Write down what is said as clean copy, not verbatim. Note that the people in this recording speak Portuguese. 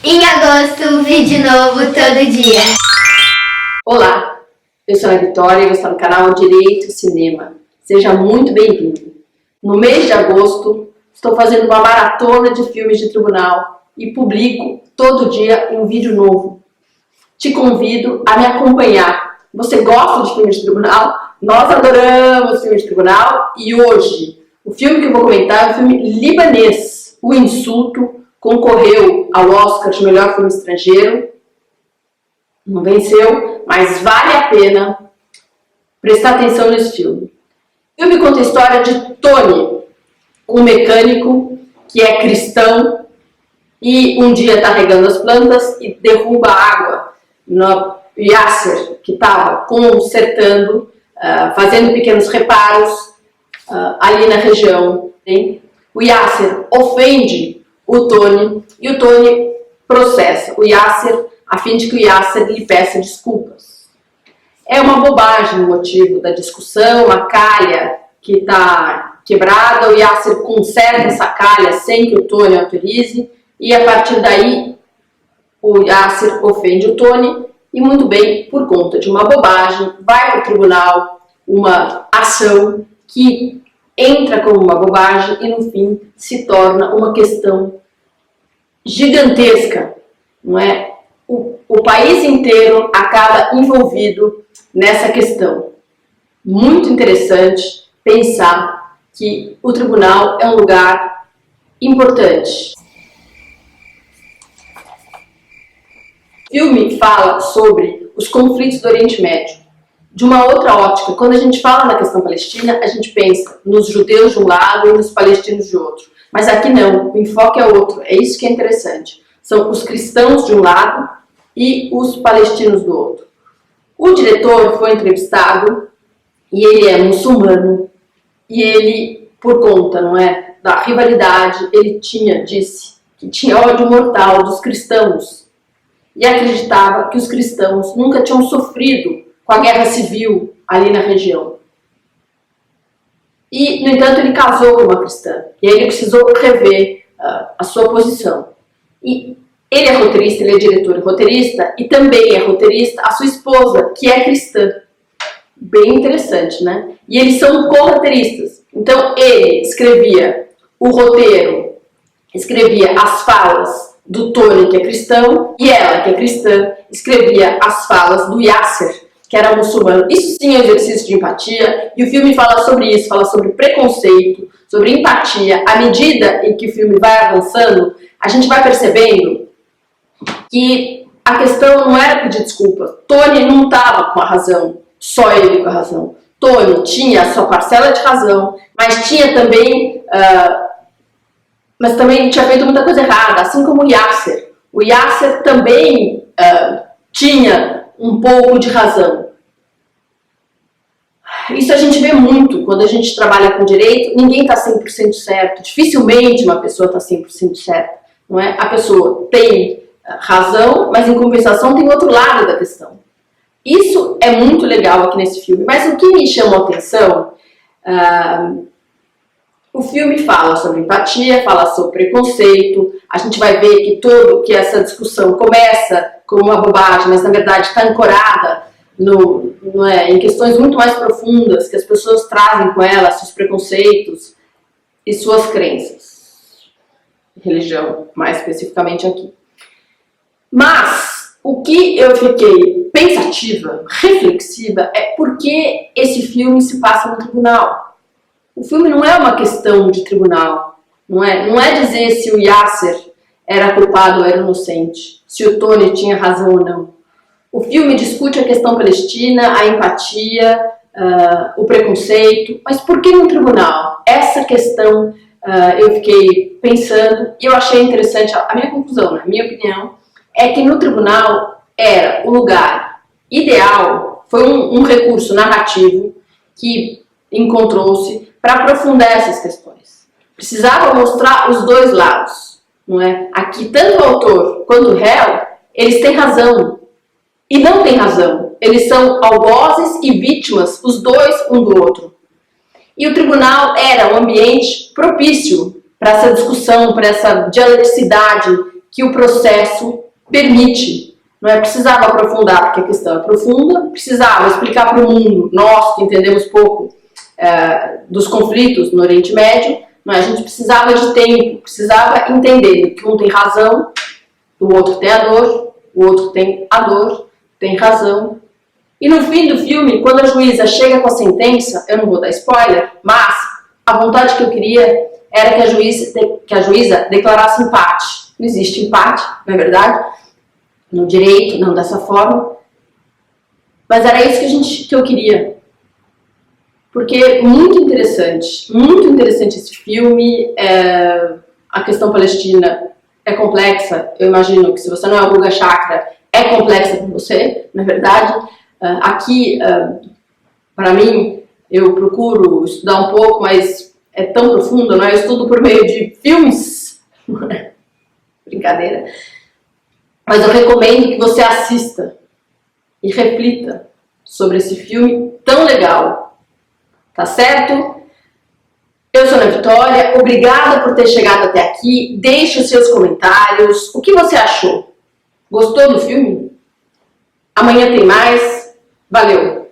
Em agosto, vídeo novo todo dia. Olá, eu sou a Vitória e você está no canal Direito Cinema. Seja muito bem-vindo. No mês de agosto, estou fazendo uma maratona de filmes de tribunal e publico todo dia um vídeo novo. Te convido a me acompanhar. Você gosta de filmes de tribunal? Nós adoramos filmes de tribunal e hoje o filme que eu vou comentar é um filme libanês, O Insulto. Concorreu ao Oscar de melhor filme estrangeiro, não venceu, mas vale a pena prestar atenção nesse filme. O filme conta a história de Tony, um mecânico que é cristão e um dia está regando as plantas e derruba água no Yasser, que estava consertando, fazendo pequenos reparos ali na região. Hein? O Yasser ofende o Tony, e o Tony processa o Yasser a fim de que o Yasser lhe peça desculpas. É uma bobagem o motivo da discussão, a calha que está quebrada, o Yasser conserta essa calha sem que o Tony autorize, e a partir daí o Yasser ofende o Tony, e muito bem, por conta de uma bobagem, vai para o tribunal uma ação que entra como uma bobagem e no fim se torna uma questão gigantesca, não é? O país inteiro acaba envolvido nessa questão. Muito interessante pensar que o tribunal é um lugar importante. O filme fala sobre os conflitos do Oriente Médio. De uma outra ótica, quando a gente fala na questão palestina, a gente pensa nos judeus de um lado e nos palestinos de outro. Mas aqui não, o enfoque é outro, é isso que é interessante. São os cristãos de um lado e os palestinos do outro. O diretor foi entrevistado e ele é muçulmano e ele, por conta, não é, da rivalidade, ele disse que tinha ódio mortal dos cristãos e acreditava que os cristãos nunca tinham sofrido com a guerra civil ali na região. E, no entanto, ele casou com uma cristã. E aí ele precisou rever a sua posição. E ele é roteirista, ele é diretor e roteirista, e também é roteirista a sua esposa, que é cristã. Bem interessante, né? E eles são co-roteiristas. Então, ele escrevia o roteiro, escrevia as falas do Tony, que é cristão, e ela, que é cristã, escrevia as falas do Yasser, que era muçulmano. Isso sim é um exercício de empatia, e o filme fala sobre isso, fala sobre preconceito, sobre empatia. À medida em que o filme vai avançando, a gente vai percebendo que a questão não era pedir desculpa. Tony não estava com a razão, só ele com a razão. Tony tinha a sua parcela de razão, mas tinha também... mas também tinha feito muita coisa errada, assim como o Yasser. O Yasser também tinha um pouco de razão. Isso a gente vê muito quando a gente trabalha com direito. Ninguém está 100% certo. Dificilmente uma pessoa está 100% certa. Não é? A pessoa tem razão, mas em compensação tem outro lado da questão. Isso é muito legal aqui nesse filme. Mas o que me chamou a atenção... o filme fala sobre empatia, fala sobre preconceito. A gente vai ver que essa discussão começa como uma bobagem, mas na verdade está ancorada em questões muito mais profundas que as pessoas trazem com elas, seus preconceitos e suas crenças. Religião, mais especificamente aqui. Mas o que eu fiquei pensativa, reflexiva, é por que esse filme se passa no tribunal. O filme não é uma questão de tribunal, não é dizer se o Yasser era culpado ou era inocente, se o Tony tinha razão ou não. O filme discute a questão palestina, a empatia, o preconceito, mas por que no tribunal? Essa questão eu fiquei pensando e eu achei interessante. A minha conclusão, na minha opinião, é que no tribunal era o lugar ideal, foi um recurso narrativo que encontrou-se para aprofundar essas questões. Precisava mostrar os dois lados, não é? Aqui, tanto o autor quanto o réu, eles têm razão e não têm razão. Eles são algozes e vítimas, os dois um do outro. E o tribunal era um ambiente propício para essa discussão, para essa dialeticidade que o processo permite. Não é precisava aprofundar, porque a questão é profunda, precisava explicar para o mundo, nós que entendemos pouco dos conflitos no Oriente Médio, não é? A gente precisava de tempo, precisava entender que um tem razão, o outro tem a dor, o outro tem a dor, tem razão. E no fim do filme, quando a juíza chega com a sentença, eu não vou dar spoiler, mas a vontade que eu queria era que a juíza declarasse empate. Não existe empate, não é verdade? No direito, não dessa forma. Mas era isso que eu queria. Porque muito interessante esse filme. A questão palestina é complexa. Eu imagino que se você não é o Guga Chakra, é complexa para você, não é verdade? Aqui, para mim, eu procuro estudar um pouco, mas é tão profundo, não é? Eu estudo por meio de filmes. Brincadeira. Mas eu recomendo que você assista e reflita sobre esse filme tão legal. Tá certo? Eu sou a Ana Vitória, obrigada por ter chegado até aqui. Deixe os seus comentários. O que você achou? Gostou do filme? Amanhã tem mais. Valeu!